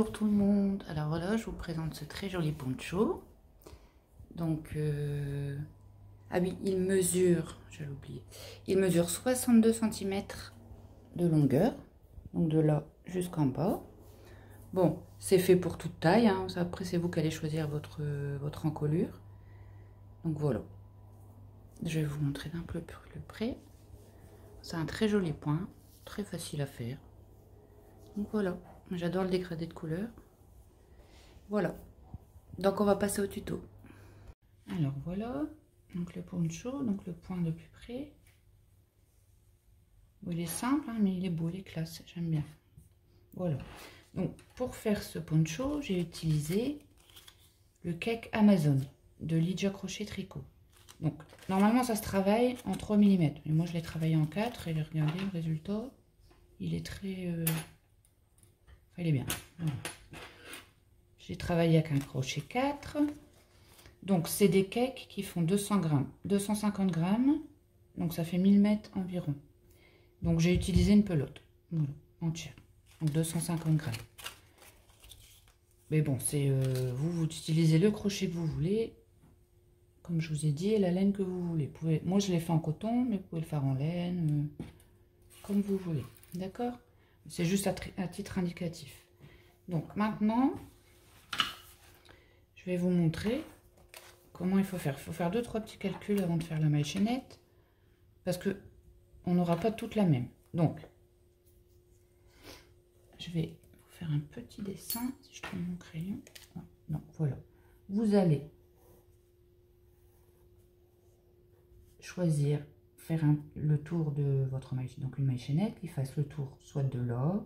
Bonjour tout le monde, alors voilà, je vous présente ce très joli poncho. Donc, ah oui, il mesure, je l'ai oublié, il mesure 62 cm de longueur, donc de là jusqu'en bas. Bon, c'est fait pour toute taille, hein. Après c'est vous qui allez choisir votre encolure. Donc voilà, je vais vous montrer d'un peu plus près. C'est un très joli point, très facile à faire. Donc voilà, j'adore le dégradé de couleur. Voilà, donc on va passer au tuto. Alors voilà, donc le poncho, donc le point de plus près. Bon, il est simple, hein, mais il est beau, il est classe, j'aime bien. Voilà, donc pour faire ce poncho, j'ai utilisé le cake Amazon de Lydia Crochet Tricot. Donc normalement ça se travaille en 3 mm, mais moi je l'ai travaillé en 4 et regardez le résultat, il est très... il est bien. Voilà. J'ai travaillé avec un crochet 4. Donc, c'est des cakes qui font 200 grammes, 250 grammes. Donc, ça fait 1000 mètres environ. Donc, j'ai utilisé une pelote. Voilà, entière. Donc, 250 grammes. Mais bon, c'est vous utilisez le crochet que vous voulez. Comme je vous ai dit, et la laine que vous voulez. Moi, je l'ai fait en coton, mais vous pouvez le faire en laine. Comme vous voulez. D'accord? C'est juste à titre indicatif. Donc, maintenant, je vais vous montrer comment il faut faire. Il faut faire 2-3 petits calculs avant de faire la maille chaînette, parce que on n'aura pas toute la même. Donc, je vais vous faire un petit dessin, si je trouve mon crayon. Non, voilà. Vous allez choisir, faire le tour de votre maille, donc une maille chaînette qui fasse le tour soit de là,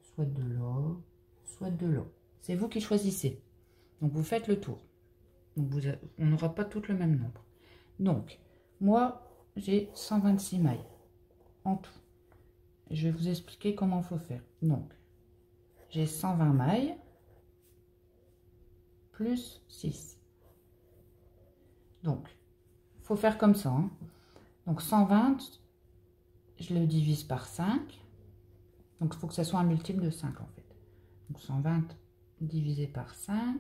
soit de là, soit de là. C'est vous qui choisissez. Donc, vous faites le tour. Donc, on n'aura pas toutes le même nombre. Donc, moi, j'ai 126 mailles en tout. Je vais vous expliquer comment il faut faire. Donc, j'ai 120 mailles plus 6. Donc, il faut faire comme ça. Hein. Donc, 120, je le divise par 5. Donc, il faut que ça soit un multiple de 5 en fait. Donc, 120 divisé par 5,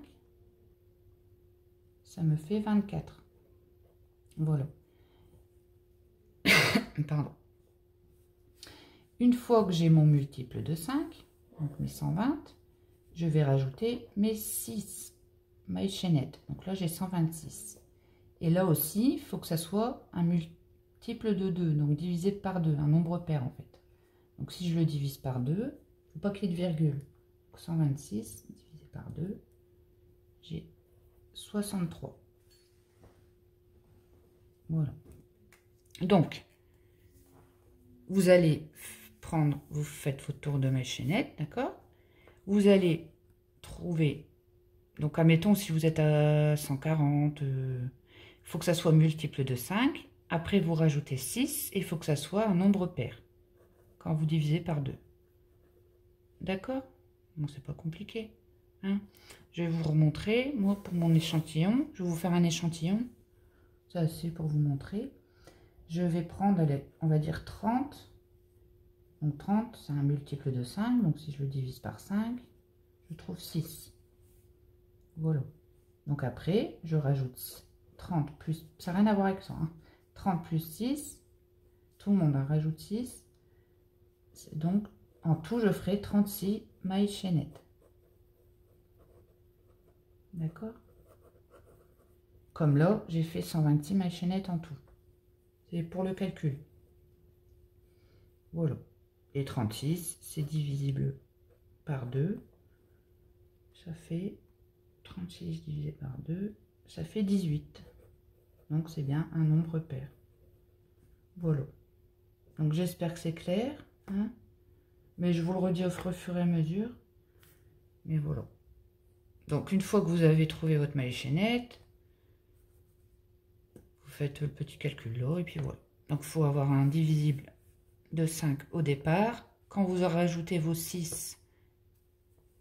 ça me fait 24. Voilà. Pardon. Une fois que j'ai mon multiple de 5, donc mes 120, je vais rajouter mes 6 mailles chaînettes. Donc là, j'ai 126. Et là aussi, il faut que ça soit un multiple de 2, donc divisé par 2, un nombre pair en fait. Donc si je le divise par 2, il ne faut pas qu'il y ait de virgule. Donc 126 divisé par 2, j'ai 63. Voilà. Donc, vous allez prendre, vous faites votre tour de maille chaînette, d'accord? Vous allez trouver, donc admettons si vous êtes à 140, il faut que ça soit multiple de 5. Après, vous rajoutez 6 et il faut que ça soit un nombre pair quand vous divisez par 2. D'accord? Bon, c'est pas compliqué. Hein? Je vais vous remontrer. Moi, pour mon échantillon, je vais vous faire un échantillon. Ça, c'est pour vous montrer. Je vais prendre, on va dire 30. Donc 30, c'est un multiple de 5. Donc si je le divise par 5, je trouve 6. Voilà. Donc après, je rajoute 30 plus... Ça n'a rien à voir avec ça. Hein. 30 plus 6. Tout le monde en rajoute 6. Donc, en tout, je ferai 36 mailles chaînettes. D'accord? Comme là, j'ai fait 126 mailles chaînettes en tout. C'est pour le calcul. Voilà. Et 36, c'est divisible par 2. Ça fait 36 divisé par 2. Ça fait 18. Donc, c'est bien un nombre pair. Voilà. Donc, j'espère que c'est clair. Hein? Mais je vous le redis au fur et à mesure. Mais voilà. Donc, une fois que vous avez trouvé votre maille chaînette, vous faites le petit calcul là, et puis voilà. Donc, il faut avoir un divisible de 5 au départ. Quand vous aurez rajouté vos 6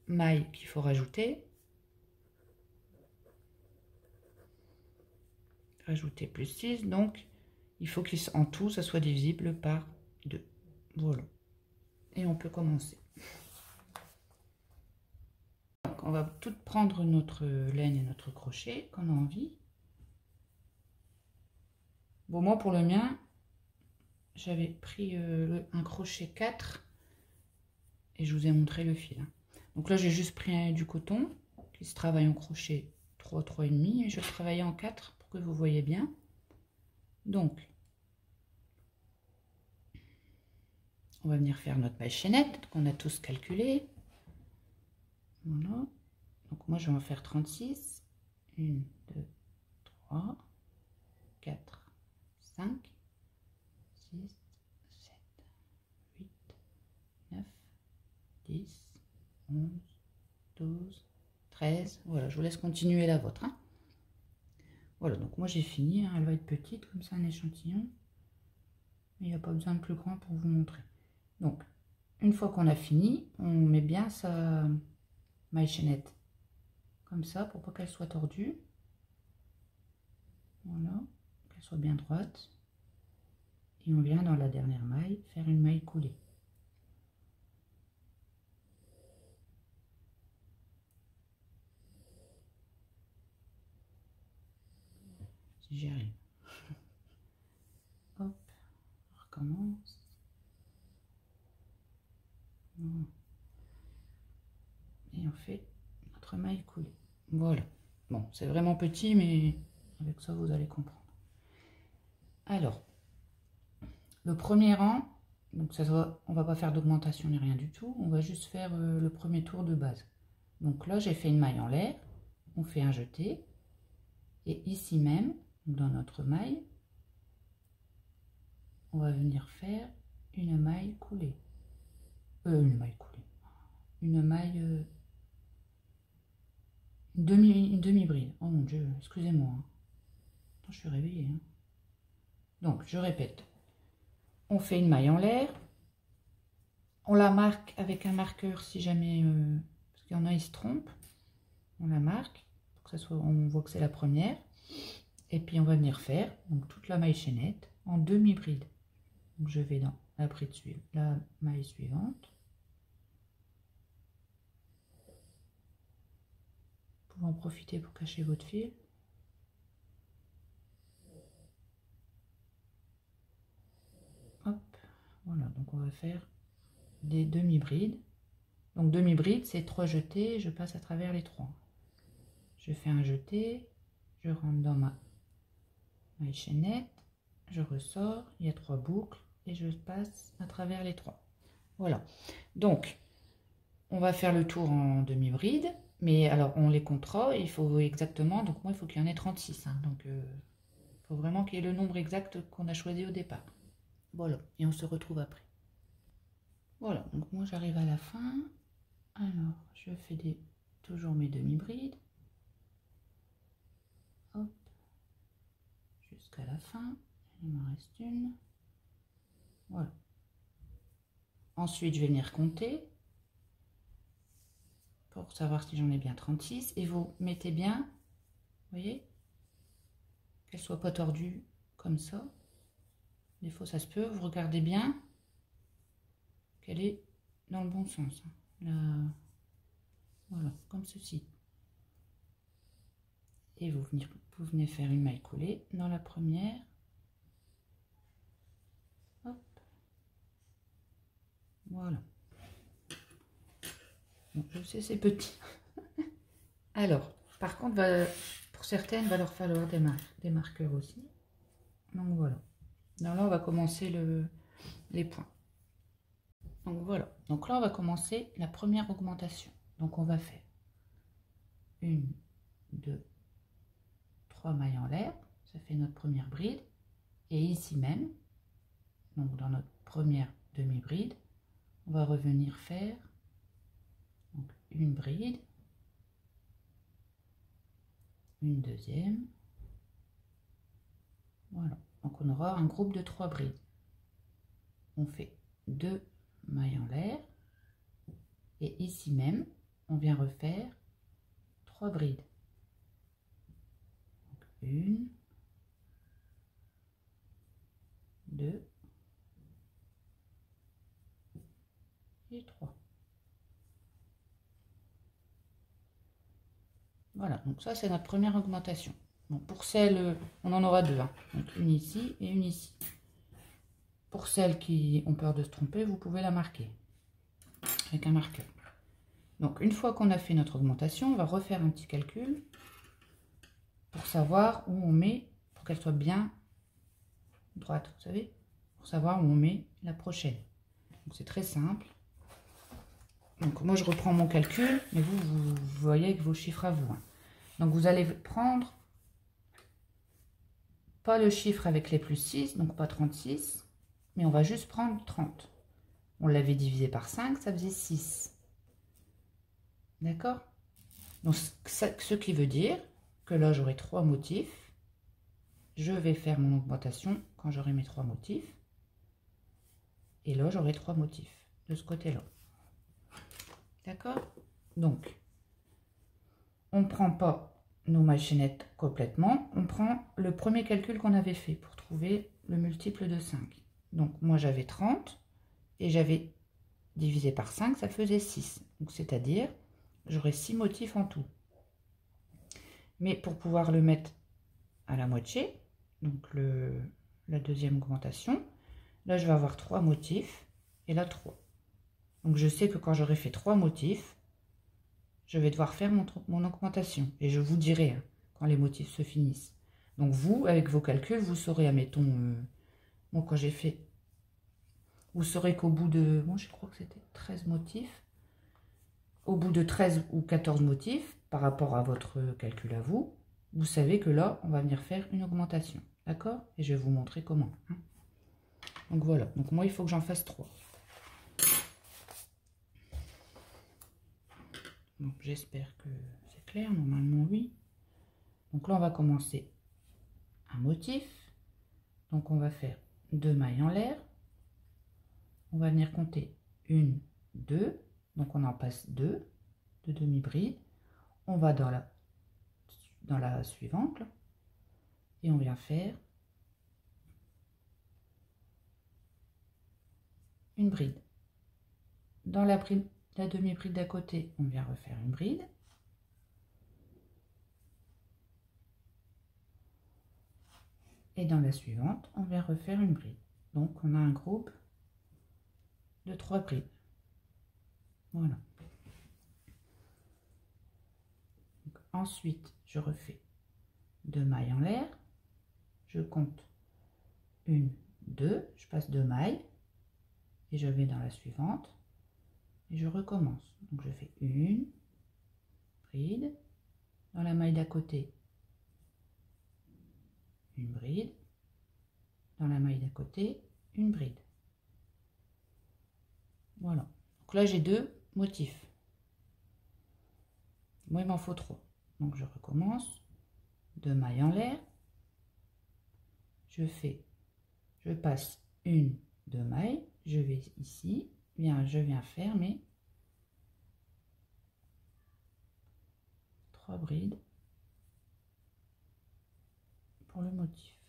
mailles qu'il faut rajouter, rajouter plus 6, donc il faut qu'en tout, ça soit divisible par 2. Voilà. Et on peut commencer. on va tout prendre notre laine et notre crochet qu'on a envie. Bon, moi pour le mien, j'avais pris un crochet 4 et je vous ai montré le fil. Hein. Donc là, j'ai juste pris du coton qui se travaille en crochet 3, 3,5 et je le travaillais en 4 pour que vous voyez bien. Donc, on va venir faire notre maille chaînette qu'on a tous calculé. Voilà. Donc moi, je vais en faire 36. 1, 2, 3, 4, 5, 6, 7, 8, 9, 10, 11, 12, 13. Voilà, je vous laisse continuer la vôtre. Hein. Voilà, donc moi j'ai fini. Hein, elle va être petite, comme ça, un échantillon. Mais il n'y a pas besoin de plus grand pour vous montrer. Donc, une fois qu'on a fini, on met bien sa maille chaînette. Comme ça, pour pas qu'elle soit tordue. Voilà, qu'elle soit bien droite. Et on vient dans la dernière maille faire une maille coulée. Si j'y arrive. Hop, on recommence. Et on fait notre maille coulée. Voilà. Bon, c'est vraiment petit, mais avec ça, vous allez comprendre. Alors, le premier rang, donc ça va, on va pas faire d'augmentation ni rien du tout. On va juste faire le premier tour de base. Donc là, j'ai fait une maille en l'air. On fait un jeté. Et ici même, dans notre maille, on va venir faire une maille coulée. Une maille coulée. Une maille... une demi-bride. Oh mon Dieu, excusez-moi. Je suis réveillée. Hein. Donc, je répète. On fait une maille en l'air. On la marque avec un marqueur si jamais... parce qu'il y en a, ils se trompent. On la marque. Pour que ça soit, on voit que c'est la première. Et puis, on va venir faire donc, toute la maille chaînette en demi-bride. Donc, je vais dans la bride suivante, la maille suivante. Vous pouvez en profiter pour cacher votre fil. Hop, voilà, donc on va faire des demi-brides. Donc demi-bride, c'est 3 jetés, je passe à travers les 3. Je fais un jeté, je rentre dans ma maille chaînette, je ressors, il y a 3 boucles et je passe à travers les 3. Voilà, donc on va faire le tour en demi-bride, mais alors on les comptera, il faut exactement, donc moi il faut qu'il y en ait 36, hein, donc il faut vraiment qu'il y ait le nombre exact qu'on a choisi au départ. Voilà, et on se retrouve après. Voilà, donc moi j'arrive à la fin. Alors, je fais toujours mes demi-brides. Hop, jusqu'à la fin. Il m'en reste une. Voilà. Ensuite, je vais venir compter pour savoir si j'en ai bien 36. Et vous mettez bien, vous voyez, qu'elle soit pas tordue comme ça. Des fois, ça se peut. Vous regardez bien qu'elle est dans le bon sens. Là, voilà, comme ceci. Et vous venez faire une maille coulée dans la première. Hop. Voilà. Bon, je sais, c'est petit. Alors, par contre, pour certaines, il va leur falloir des marqueurs aussi. Donc voilà. Alors là, on va commencer les points. Donc voilà. Donc là, on va commencer la première augmentation. Donc on va faire 1, 2, 3 mailles en l'air. Ça fait notre première bride. Et ici même, donc dans notre première demi-bride, on va revenir faire donc, une bride, une deuxième. Voilà. Donc on aura un groupe de 3 brides. On fait 2 mailles en l'air. Et ici même, on vient refaire 3 brides. Donc, 1, 2 et 3. Voilà, donc ça c'est notre première augmentation. Bon, pour celles, on en aura deux, hein. Donc une ici et une ici. Pour celles qui ont peur de se tromper, vous pouvez la marquer avec un marqueur. Donc une fois qu'on a fait notre augmentation, on va refaire un petit calcul pour savoir où on met, pour qu'elle soit bien droite, vous savez, pour savoir où on met la prochaine. Donc c'est très simple. Donc moi je reprends mon calcul, mais vous voyez avec vos chiffres à vous, hein. Donc vous allez prendre pas le chiffre avec les plus 6, donc pas 36, mais on va juste prendre 30. On l'avait divisé par 5, ça faisait 6. D'accord? Donc ce qui veut dire que là j'aurai 3 motifs. Je vais faire mon augmentation quand j'aurai mes 3 motifs. Et là j'aurai 3 motifs de ce côté-là. D'accord? Donc, on ne prend pas nos machinettes complètement. On prend le premier calcul qu'on avait fait pour trouver le multiple de 5. Donc, moi, j'avais 30 et j'avais divisé par 5, ça faisait 6. Donc, c'est-à-dire, j'aurai 6 motifs en tout. Mais pour pouvoir le mettre à la moitié, donc la deuxième augmentation, là, je vais avoir 3 motifs et là, 3. Donc, je sais que quand j'aurai fait 3 motifs, je vais devoir faire mon augmentation. Et je vous dirai, hein, quand les motifs se finissent. Donc, vous, avec vos calculs, vous saurez, admettons, moi, quand j'ai fait, vous saurez qu'au bout de, moi, je crois que c'était 13 motifs. Au bout de 13 ou 14 motifs, par rapport à votre calcul à vous, vous savez que là, on va venir faire une augmentation. D'accord? Et je vais vous montrer comment, hein. Donc, voilà. Donc, moi, il faut que j'en fasse 3. Donc j'espère que c'est clair, normalement oui. Donc là on va commencer un motif. Donc on va faire 2 mailles en l'air. On va venir compter 1, 2. Donc on en passe 2 de demi-bride. On va dans la suivante là, et on vient faire une bride. Dans la demi-bride d'à côté, on vient refaire une bride. Et dans la suivante, on vient refaire une bride. Donc, on a un groupe de 3 brides. Voilà. Donc, ensuite, je refais 2 mailles en l'air. Je compte 1, 2. Je passe 2 mailles. Et je vais dans la suivante. Et je recommence. Donc, je fais une bride. Dans la maille d'à côté, une bride. Dans la maille d'à côté, une bride. Voilà. Donc là, j'ai 2 motifs. Moi, il m'en faut 3. Donc, je recommence. 2 mailles en l'air. Je passe 1, 2 mailles. Je vais ici. Je viens faire mes 3 brides pour le motif.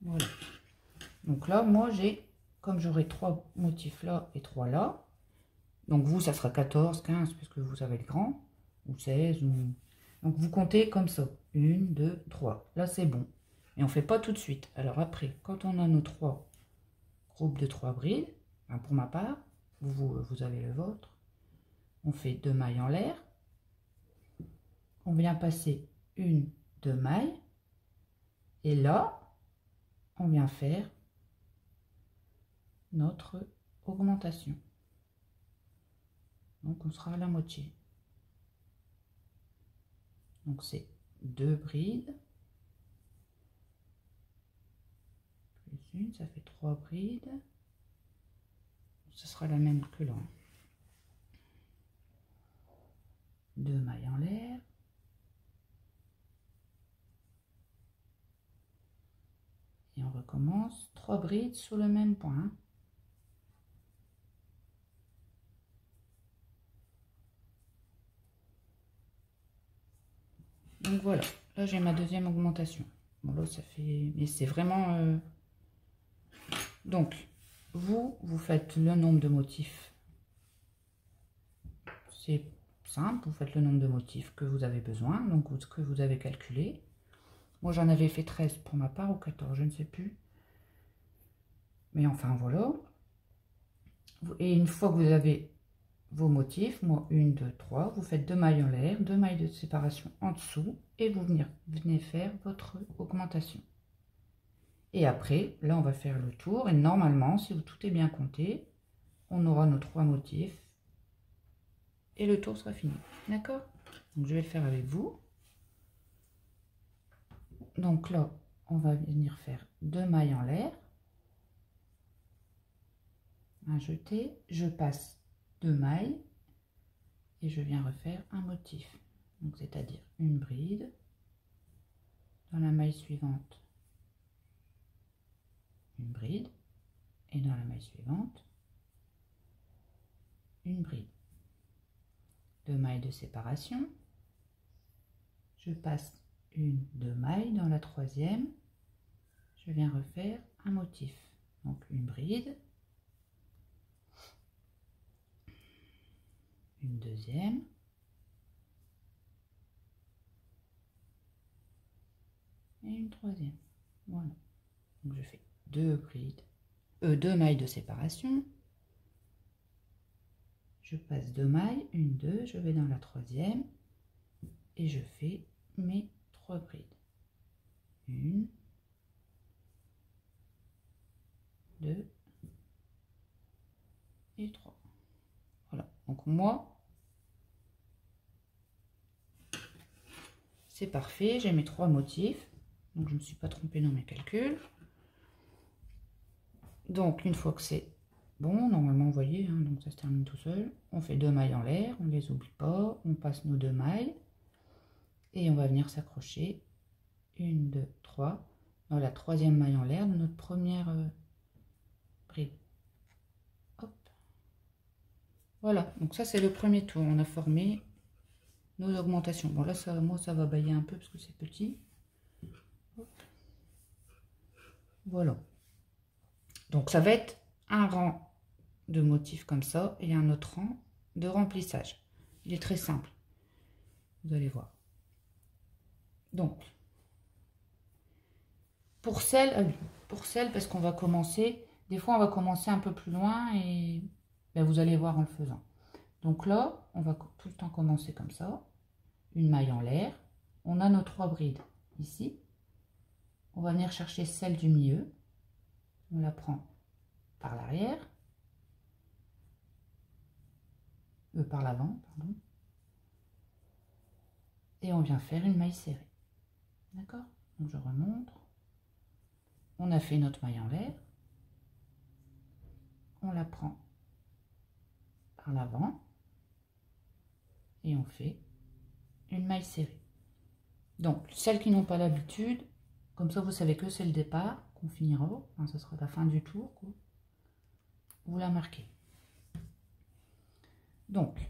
Voilà. Donc là, moi, comme j'aurai 3 motifs là et 3 là, donc vous, ça sera 14, 15, puisque vous avez le grand, ou 16, ou... Donc vous comptez comme ça. 1, 2, 3. Là, c'est bon. Et on ne fait pas tout de suite. Alors après, quand on a nos 3 groupes de 3 brides, hein, pour ma part, vous avez le vôtre, on fait 2 mailles en l'air. On vient passer 1, 2 mailles. Et là, on vient faire notre augmentation. Donc on sera à la moitié. Donc c'est 2 brides plus une, ça fait 3 brides. Ce sera la même que là. 2 mailles en l'air. Et on recommence 3 brides sur le même point. Donc voilà, là j'ai ma deuxième augmentation. Bon là ça fait... Mais c'est vraiment... Donc, vous faites le nombre de motifs C'est simple, vous faites le nombre de motifs que vous avez besoin, donc ce que vous avez calculé. Moi j'en avais fait 13 pour ma part, ou 14, je ne sais plus. Mais enfin voilà. Et une fois que vous avez vos motifs, moi 1, 2, 3, vous faites 2 mailles en l'air, 2 mailles de séparation en dessous, et vous venez faire votre augmentation. Et après, là on va faire le tour, et normalement, si tout est bien compté, on aura nos 3 motifs, et le tour sera fini. D'accord? Donc je vais le faire avec vous. Donc là, on va venir faire 2 mailles en l'air, un jeté, je passe 2 mailles, et je viens refaire un motif. Donc c'est-à-dire une bride, dans la maille suivante, une bride, et dans la maille suivante, une bride. 2 mailles de séparation, je passe 2 mailles, dans la troisième, je viens refaire un motif. Donc une bride, une deuxième, et une troisième. Voilà. Donc je fais 2 brides, 2 mailles de séparation. Je passe 2 mailles, 1, 2, je vais dans la troisième et je fais mes 3 brides. 1, 2 et 3. Voilà. Donc moi, c'est parfait, j'ai mes 3 motifs. Donc je ne me suis pas trompée dans mes calculs. Donc une fois que c'est bon, normalement vous voyez, hein, donc ça se termine tout seul. On fait 2 mailles en l'air, on ne les oublie pas, on passe nos 2 mailles et on va venir s'accrocher 1, 2, 3 dans la troisième maille en l'air de notre première bride. Hop. Voilà, donc ça c'est le premier tour. On a formé nos augmentations. Bon là, moi ça va bailler un peu parce que c'est petit. Hop. Voilà. Donc ça va être un rang de motifs comme ça et un autre rang de remplissage. Il est très simple. Vous allez voir. Donc, pour celle, parce qu'on va commencer, des fois on va commencer un peu plus loin et ben, vous allez voir en le faisant. Donc là, on va tout le temps commencer comme ça. Une maille en l'air. On a nos 3 brides ici. On va venir chercher celle du milieu. On la prend par l'arrière. Par l'avant, pardon. Et on vient faire une maille serrée. D'accord? Donc je remonte. On a fait notre maille en l'air. On la prend par l'avant. Et on fait une maille serrée. Donc, celles qui n'ont pas l'habitude, comme ça vous savez que c'est le départ, qu'on finira, enfin, ce sera la fin du tour, quoi. Vous la marquez. Donc,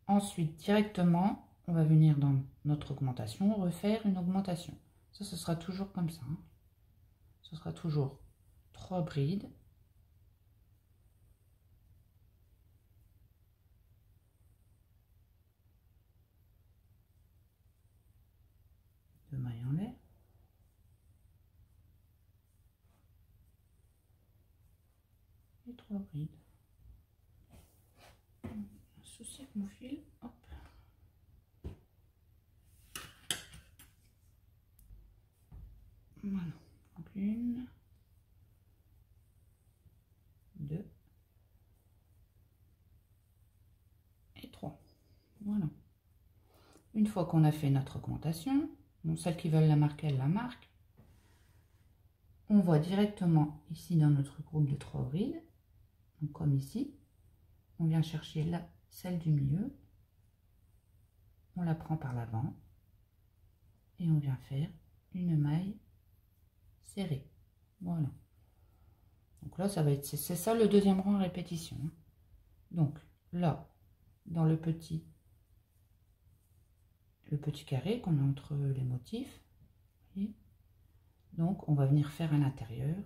ensuite, directement, on va venir dans notre augmentation, refaire une augmentation. Ça, ce sera toujours comme ça. Hein. Ce sera toujours 3 brides. De mailles en l'air. Et 3 brides. Un souci avec mon fil. Hop. Voilà. Donc 1, 2 et 3. Voilà. Une fois qu'on a fait notre augmentation, donc celles qui veulent la marquer, elles la marquent. On va directement ici dans notre groupe de 3 brides. Donc comme ici, on vient chercher là, celle du milieu. On la prend par l'avant. Et on vient faire une maille serrée. Voilà. Donc là, ça va être, c'est ça le deuxième rang en répétition. Donc là, dans le petit carré qu'on a entre les motifs, voyez, donc on va venir faire à l'intérieur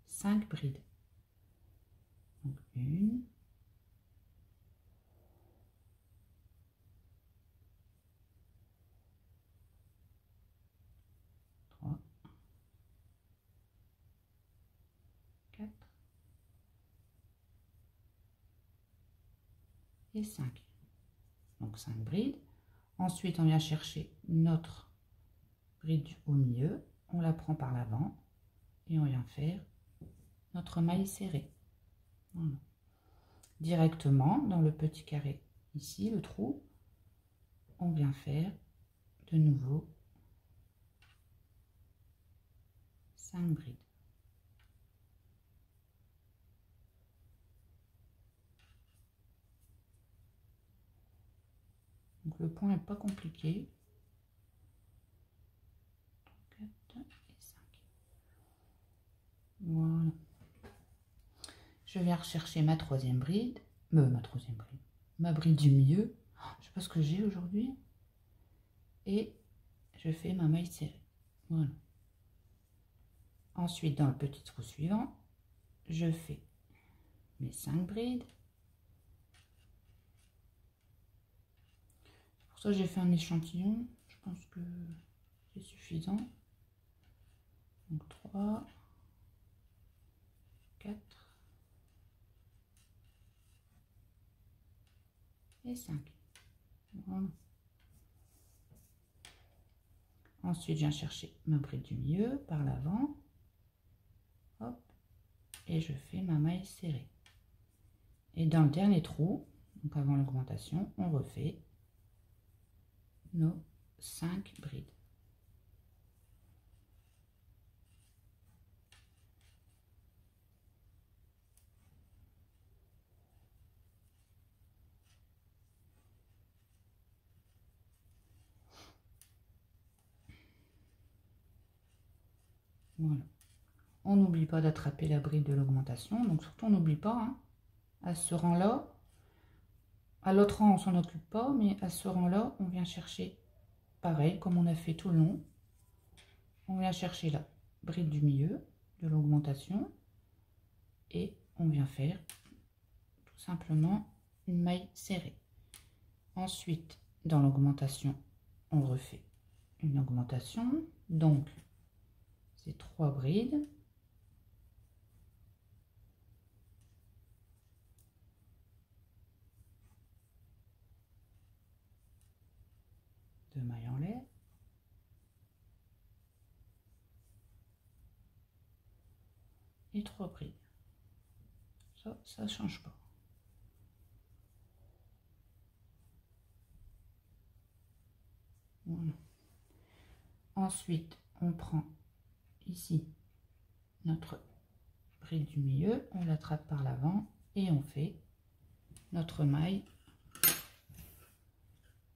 5 brides. Donc 1, et 5. Donc 5 brides. Ensuite, on vient chercher notre bride au milieu, on la prend par l'avant et on vient faire notre maille serrée. Voilà. Directement dans le petit carré ici, le trou, on vient faire de nouveau 5 brides. Donc le point n'est pas compliqué. 4 et 5. Voilà. Je viens rechercher ma troisième bride. Ma bride du milieu. Je sais pas ce que j'ai aujourd'hui. Et je fais ma maille serrée. Voilà. Ensuite, dans le petit trou suivant, je fais mes 5 brides. Pour ça, j'ai fait un échantillon. Je pense que c'est suffisant. Donc 3, 4 et 5. Voilà. Ensuite, je viens chercher ma bride du milieu par l'avant. Hop. Et je fais ma maille serrée. Et dans le dernier trou, donc avant l'augmentation, on refait nos 5 brides. Voilà. On n'oublie pas d'attraper la bride de l'augmentation. Donc surtout, on n'oublie pas, hein, à ce rang-là. À l'autre rang, on s'en occupe pas, mais à ce rang-là, on vient chercher, pareil, comme on a fait tout le long. On vient chercher la bride du milieu de l'augmentation. Et on vient faire tout simplement une maille serrée. Ensuite, dans l'augmentation, on refait une augmentation. Donc, c'est 3 brides. Deux mailles en l'air. Et 3 brides. Ça ne change pas. Voilà. Ensuite, on prend ici notre bride du milieu, on l'attrape par l'avant et on fait notre maille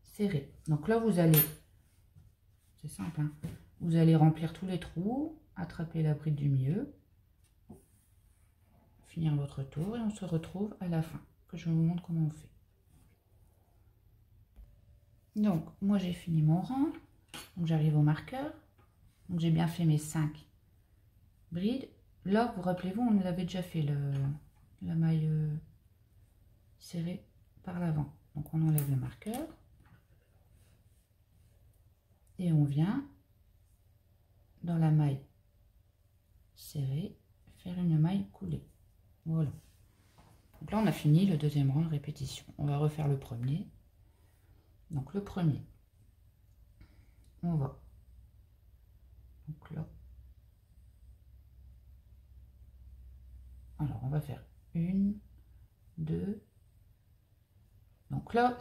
serrée. Donc là, vous allez, c'est simple, hein, vous allez remplir tous les trous, attraper la bride du milieu, finir votre tour et on se retrouve à la fin, que je vous montre comment on fait. Donc, moi j'ai fini mon rang, donc j'arrive au marqueur, donc j'ai bien fait mes 5 brides. Là, vous rappelez-vous, on avait déjà fait la maille serrée par l'avant. Donc on enlève le marqueur et on vient dans la maille serrée faire une maille coulée. Voilà. Donc là, on a fini le deuxième rang de répétition. On va refaire le premier. Donc le premier, on va donc là. Alors on va faire 1, 2. Donc là,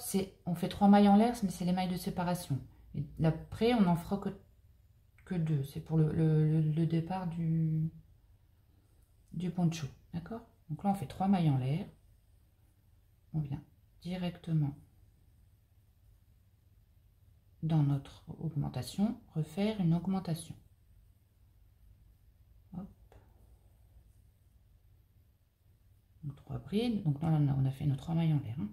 on fait 3 mailles en l'air, mais c'est les mailles de séparation. Et après, on n'en fera que 2. C'est pour le départ du poncho. D'accord? Donc là, on fait 3 mailles en l'air. On vient directement dans notre augmentation, refaire une augmentation. Hop. Donc 3 brides. Donc là, on a fait nos 3 mailles en l'air. Hein.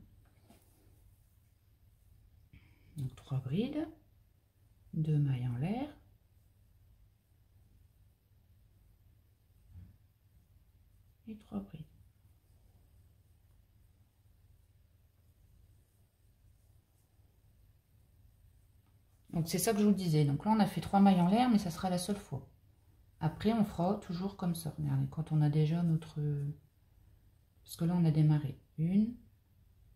Donc 3 brides, 2 mailles en l'air. Et 3 brides. Donc c'est ça que je vous disais. Donc là on a fait 3 mailles en l'air, mais ça sera la seule fois. Après on fera toujours comme ça. Regardez, quand on a déjà notre... Parce que là on a démarré 1,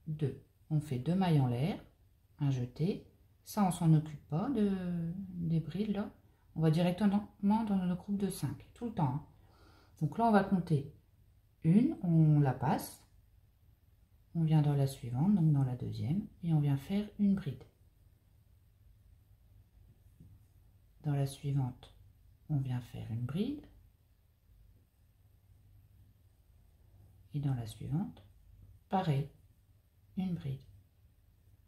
2. on fait 2 mailles en l'air, un jeté. Ça, on s'en occupe pas des brides là. On va directement dans notre groupe de 5, tout le temps. Hein. Donc là, on va compter une, on la passe. On vient dans la suivante, donc dans la deuxième, et on vient faire une bride. Dans la suivante, on vient faire une bride. Et dans la suivante, pareil, une bride.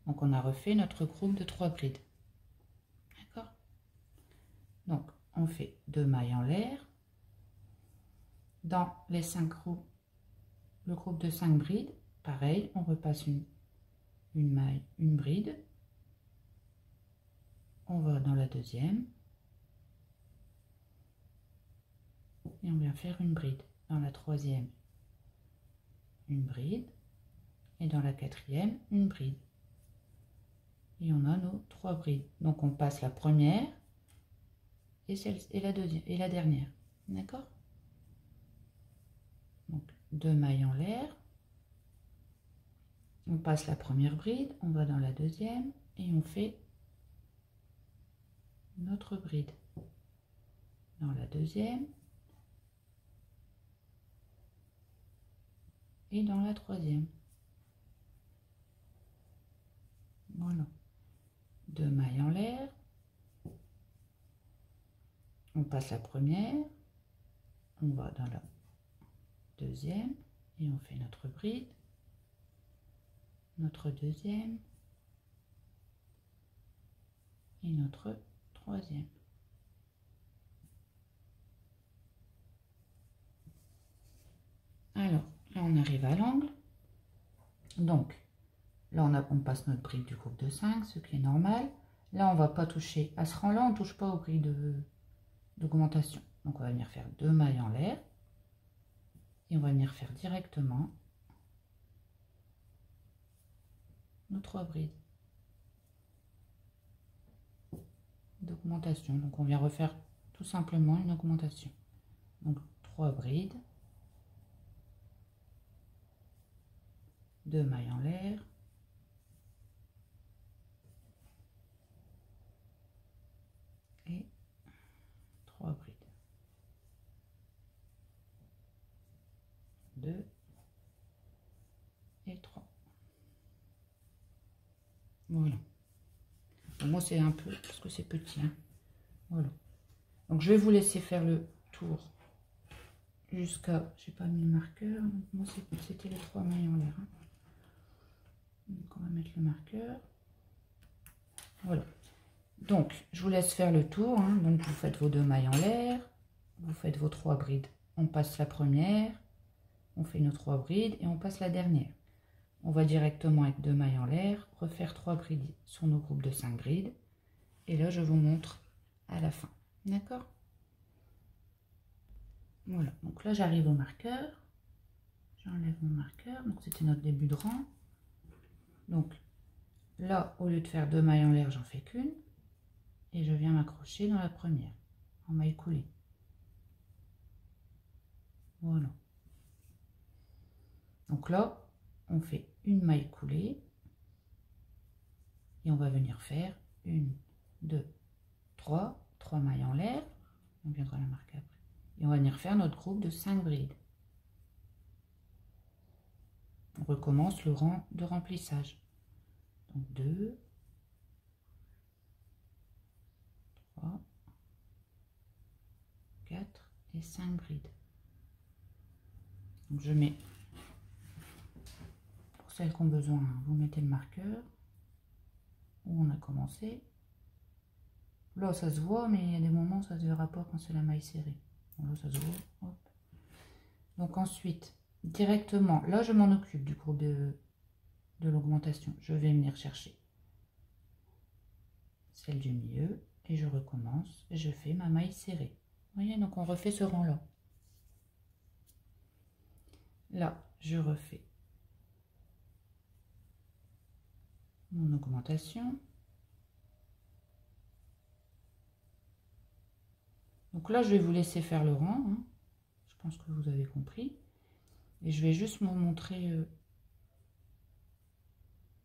Donc on a refait notre groupe de 3 brides. D'accord? Donc on fait 2 mailles en l'air. Dans les 5 groupes, le groupe de 5 brides, pareil, on repasse une maille, une bride. On va dans la deuxième. Et on vient faire une bride. Dans la troisième, une bride. Et dans la quatrième, une bride. Et on a nos 3 brides. Donc on passe la première et la deuxième et la dernière. D'accord? Donc 2 mailles en l'air. On passe la première bride, on va dans la deuxième et on fait notre bride. Dans la deuxième et dans la troisième. Voilà. 2 mailles en l'air. On passe la première, on va dans la deuxième et on fait notre bride, notre deuxième et notre troisième. Alors, là on arrive à l'angle. Donc, là on passe notre bride du groupe de 5, ce qui est normal. Là on ne va pas toucher, à ce rang-là on ne touche pas aux brides d'augmentation. Donc on va venir faire 2 mailles en l'air et on va venir faire directement nos 3 brides d'augmentation. Donc on vient refaire tout simplement une augmentation. Donc 3 brides, 2 mailles en l'air, et 3 brides. 2 et 3. Voilà. Bon, moi c'est un peu parce que c'est petit. Hein. Voilà. Donc je vais vous laisser faire le tour jusqu'à. J'ai pas mis le marqueur. Donc moi c'était les 3 mailles en l'air. Hein. Donc on va mettre le marqueur. Voilà. Donc je vous laisse faire le tour. Hein. Donc vous faites vos 2 mailles en l'air. Vous faites vos 3 brides. On passe la première. On fait nos 3 brides et on passe la dernière. On va directement avec 2 mailles en l'air, refaire 3 brides sur nos groupes de 5 brides. Et là, je vous montre à la fin. D'accord? Voilà. Donc là, j'arrive au marqueur. J'enlève mon marqueur. Donc c'était notre début de rang. Donc là, au lieu de faire 2 mailles en l'air, j'en fais qu'une. Et je viens m'accrocher dans la première, en maille coulée. Voilà. Donc là, on fait une maille coulée et on va venir faire 1, 2, 3 mailles en l'air. On viendra la marquer après. Et on va venir faire notre groupe de 5 brides. On recommence le rang de remplissage. Donc 2, 3, 4 et 5 brides. Donc je mets, pour celles qui ont besoin, vous mettez le marqueur où on a commencé. Là ça se voit, mais il y a des moments où ça ne se verra pas quand c'est la maille serrée. Bon, là ça se voit. Hop. Donc ensuite, directement, là je m'en occupe du groupe de l'augmentation. Je vais venir chercher celle du milieu et je recommence et je fais ma maille serrée. Vous voyez, donc on refait ce rang là. Là, je refais mon augmentation. Donc là, je vais vous laisser faire le rang. Hein. Je pense que vous avez compris. Et je vais juste vous montrer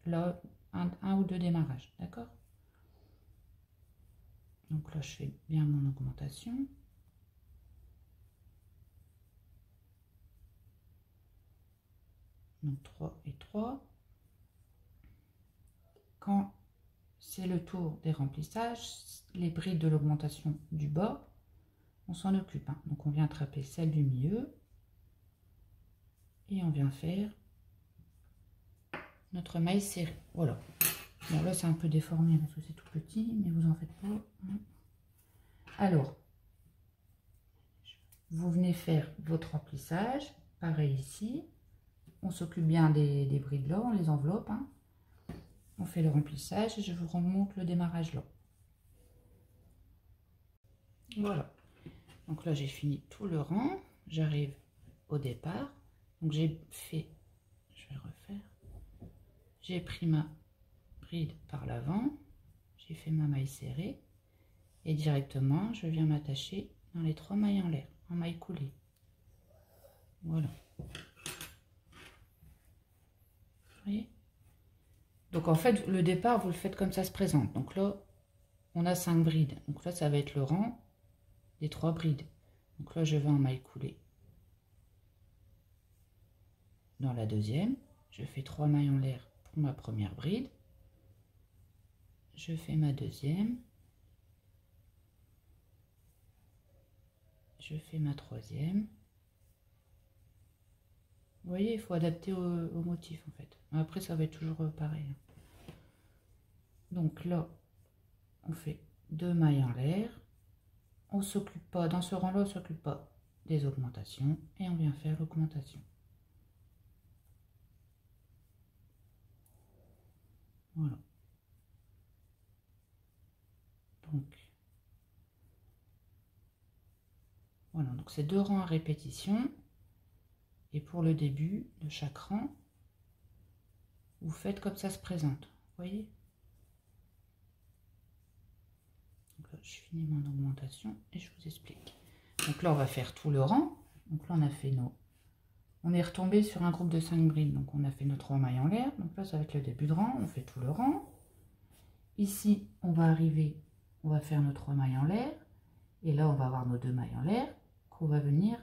là un ou deux démarrages, d'accord? Donc là, je fais bien mon augmentation. Donc 3 et 3. Quand c'est le tour des remplissages, les brides de l'augmentation du bas, on s'en occupe. Hein. Donc on vient attraper celle du milieu et on vient faire notre maille serrée. Voilà. Bon là c'est un peu déformé parce que c'est tout petit, mais vous en faites pas. Hein. Alors, vous venez faire votre remplissage, pareil ici. On s'occupe bien des brides là, on les enveloppe. Hein. On fait le remplissage et je vous remonte le démarrage là. Voilà. Donc là j'ai fini tout le rang. J'arrive au départ. Donc j'ai fait, je vais refaire. J'ai pris ma bride par l'avant. J'ai fait ma maille serrée. Et directement je viens m'attacher dans les 3 mailles en l'air, en maille coulée. Voilà. Vous voyez? Donc en fait le départ vous le faites comme ça se présente. Donc là on a 5 brides. Donc là ça va être le rang des 3 brides. Donc là je vais en maille coulée dans la deuxième. Je fais 3 mailles en l'air pour ma première bride. Je fais ma deuxième. Je fais ma troisième. Vous voyez, il faut adapter au motif en fait. Après ça va être toujours pareil. Donc là, on fait 2 mailles en l'air. On s'occupe pas, dans ce rang-là, on s'occupe pas des augmentations. Et on vient faire l'augmentation. Voilà. Donc, voilà, donc c'est 2 rangs à répétition. Et pour le début de chaque rang, vous faites comme ça se présente. Vous voyez? Donc là, je finis mon augmentation et je vous explique. Donc là, on va faire tout le rang. Donc là, on a fait nos... On est retombé sur un groupe de 5 brides. Donc on a fait nos 3 mailles en l'air. Donc là, ça va être le début de rang. On fait tout le rang. Ici, on va arriver, on va faire nos 3 mailles en l'air. Et là, on va avoir nos 2 mailles en l'air qu'on va venir...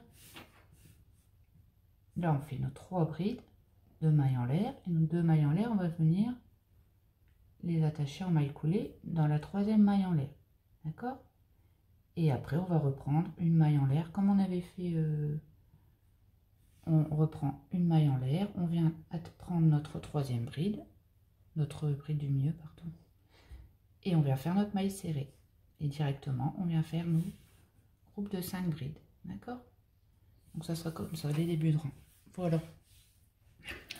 Là, on fait nos 3 brides, 2 mailles en l'air. Et nos 2 mailles en l'air, on va venir les attacher en maille coulée dans la 3e maille en l'air. D'accord? Et après, on va reprendre une maille en l'air comme on avait fait. On reprend une maille en l'air. On vient prendre notre 3e bride. Notre bride du milieu, pardon. Et on vient faire notre maille serrée. Et directement, on vient faire nos groupes de 5 brides. D'accord? Donc ça sera comme ça, les débuts de rang. Voilà.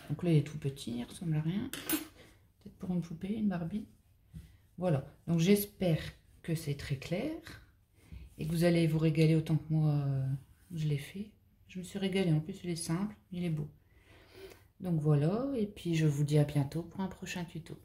Donc là, il est tout petit, il ressemble à rien. Peut-être pour une poupée, une Barbie. Voilà. Donc j'espère que c'est très clair. Et que vous allez vous régaler autant que moi, je l'ai fait. Je me suis régalée. En plus, il est simple, il est beau. Donc voilà. Et puis, je vous dis à bientôt pour un prochain tuto.